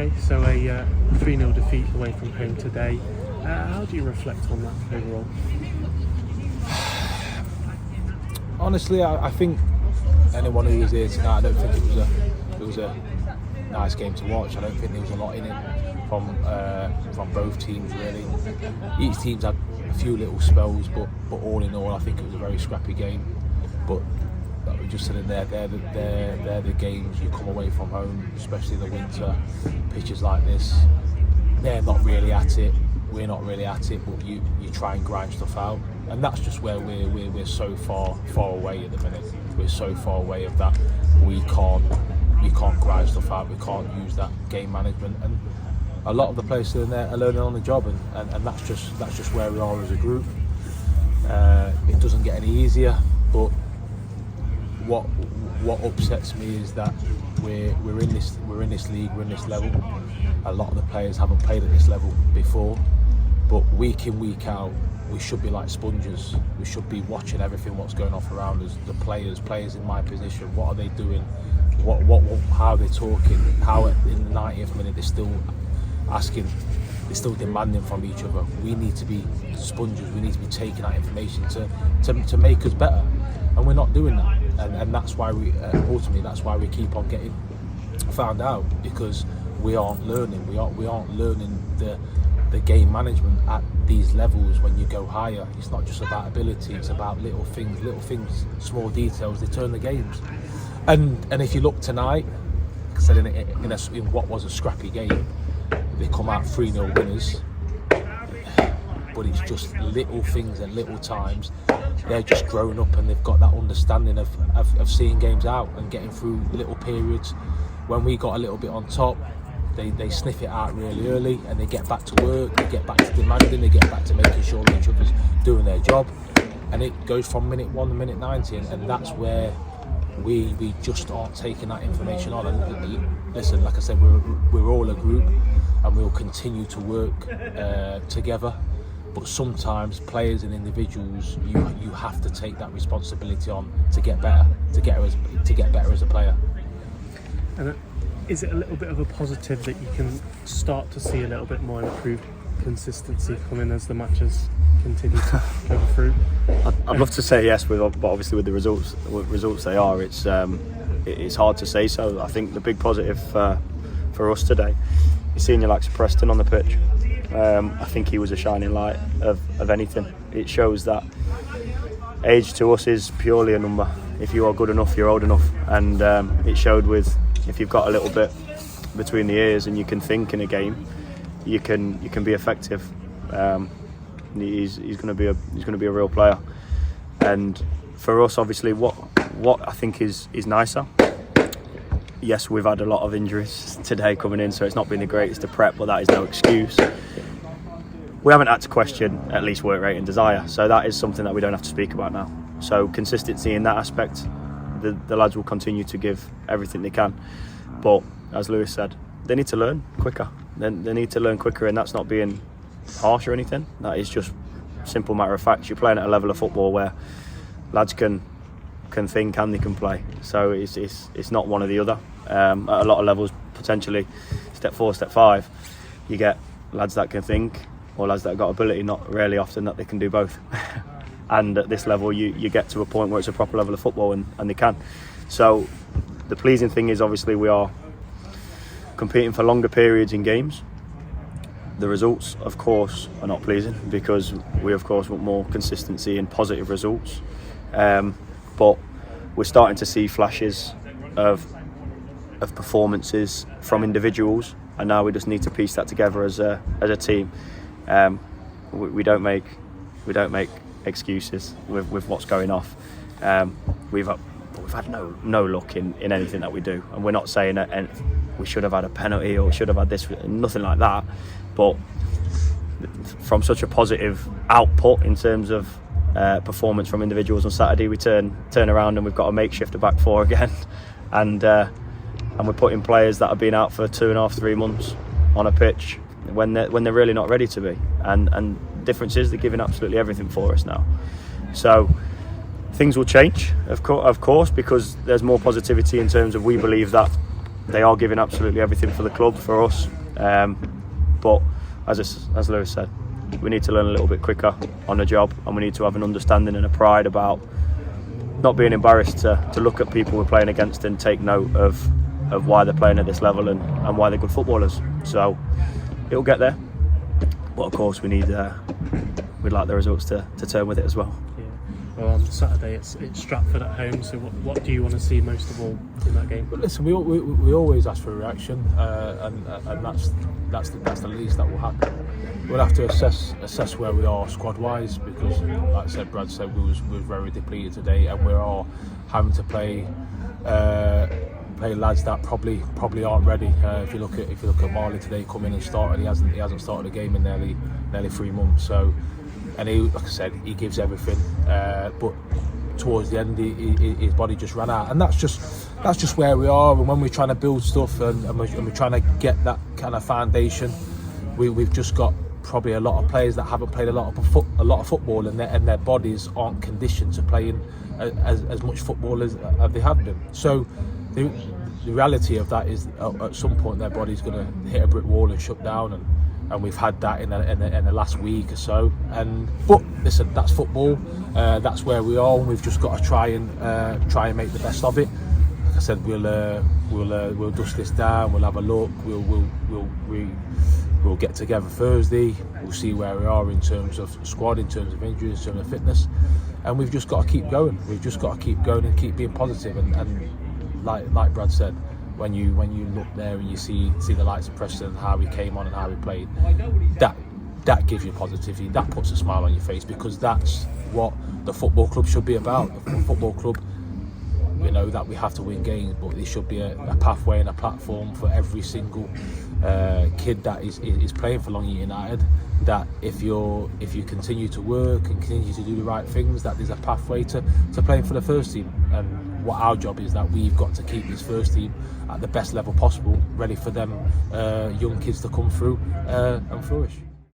Okay, so a 3-0 defeat away from home today. How do you reflect on that overall? Honestly, I think anyone who was here tonight, I don't think it was a nice game to watch. I don't think there was a lot in it from both teams really. Each team's had a few little spells, but all in all, I think it was a very scrappy game. But like we just said in there, they're the games you come away from home, especially in the winter. Pitches like this, they're not really at it. We're not really at it, but you try and grind stuff out, and that's just where we're so far away at the minute. We're so far away of that. We can't grind stuff out. We can't use that game management, and a lot of the players in there are learning on the job, and that's just where we are as a group. It doesn't get any easier, but what upsets me is that we're in this league, we're in this level. A lot of the players haven't played at this level before, but week in, week out, we should be like sponges. We should be watching everything what's going off around us. The players in my position, what are they doing? How are they talking? How in the 90th minute they're still asking, they're still demanding from each other. We need to be sponges. We need to be taking that information to make us better, and we're not doing that. And that's why we ultimately that's why we keep on getting found out, because we aren't learning. We aren't learning the game management at these levels. When you go higher, it's not just about ability. It's about little things, small details. They turn the games. And if you look tonight, like I said, in what was a scrappy game, they come out 3-0 winners. But it's just little things and little times. They're just grown up and they've got that understanding of seeing games out and getting through little periods. When we got a little bit on top, they sniff it out really early, and they get back to work, they get back to demanding, they get back to making sure each other's doing their job, and it goes from minute 1 to minute 90, and that's where we just aren't taking that information on. And listen, like I said, we're all a group, and we'll continue to work together. But sometimes players and individuals, you have to take that responsibility on to get better, to get better as a player. And is it a little bit of a positive that you can start to see a little bit more improved consistency coming as the matches continue to go through? I'd love to say yes, but obviously with the results they are, it's hard to say so. I think the big positive for us today is seeing Alex Preston on the pitch. I think he was a shining light of anything. It shows that age to us is purely a number. If you are good enough, you're old enough, and it showed with, if you've got a little bit between the ears and you can think in a game, you can be effective. He's going to be a real player, and for us, obviously, what I think is nicer. Yes, we've had a lot of injuries today coming in, so it's not been the greatest to prep, but that is no excuse. We haven't had to question at least work rate and desire, so that is something that we don't have to speak about now. So consistency in that aspect, the lads will continue to give everything they can, but as Lewis said, they need to learn quicker. They need to learn quicker, and that's not being harsh or anything. That is just simple matter of fact. You're playing at a level of football where lads can think and they can play, so it's not one or the other. At a lot of levels, potentially step 4, step 5, you get lads that can think or lads that have got ability. Not really often that they can do both. And at this level, you get to a point where it's a proper level of football, and they can. So the pleasing thing is, obviously, we are competing for longer periods in games. The results, of course, are not pleasing, because we, of course, want more consistency and positive results. But we're starting to see flashes of performances from individuals, and now we just need to piece that together as a team. We don't make excuses with what's going off. We've had no luck in anything that we do, and we're not saying that we should have had a penalty or should have had this, nothing like that. But from such a positive output in terms of performance from individuals on Saturday, we turn around and we've got a makeshift back 4 again, and we're putting players that have been out for 2.5, 3 months on a pitch when they're really not ready to be. And the difference is they're giving absolutely everything for us now. So things will change, of course, because there's more positivity in terms of, we believe that they are giving absolutely everything for the club, for us. But as Lewis said, we need to learn a little bit quicker on the job, and we need to have an understanding and a pride about not being embarrassed to look at people we're playing against and take note of why they're playing at this level and why they're good footballers. So it'll get there, but of course we'd like the results to turn with it as well. Yeah. Well, on Saturday it's Stratford at home. So what do you want to see most of all in that game? But listen, we always ask for a reaction, and that's the least that will happen. We'll have to assess where we are squad wise, because like I said, Brad said, we was very depleted today, and we are having to play lads that probably aren't ready. If you look at Marley today, come in and started, he hasn't started a game in nearly 3 months. So, and he, like I said, he gives everything, but towards the end his body just ran out, and that's just where we are. And when we're trying to build stuff and we're trying to get that kind of foundation, we've just got probably a lot of players that haven't played a lot of football, and their bodies aren't conditioned to playing as much football as they have been. So the reality of that is at some point their body's going to hit a brick wall and shut down, and we've had that in the last week or so. But listen, that's football. That's where we are, and we've just got to try and make the best of it. Like I said, we'll dust this down. We'll have a look. We'll get together Thursday. We'll see where we are in terms of squad, in terms of injuries, in terms of fitness, and we've just got to keep going. We've just got to keep going and keep being positive. And like Brad said, when you look there and you see the likes of Preston, how we came on and how we played, that gives you positivity. That puts a smile on your face, because that's what the football club should be about. The football club, we know that we have to win games, but there should be a pathway and a platform for every single kid that is playing for Long Eaton United, that if you continue to work and continue to do the right things, that there's a pathway to playing for the first team. And what our job is, that we've got to keep this first team at the best level possible, ready for them young kids to come through and flourish.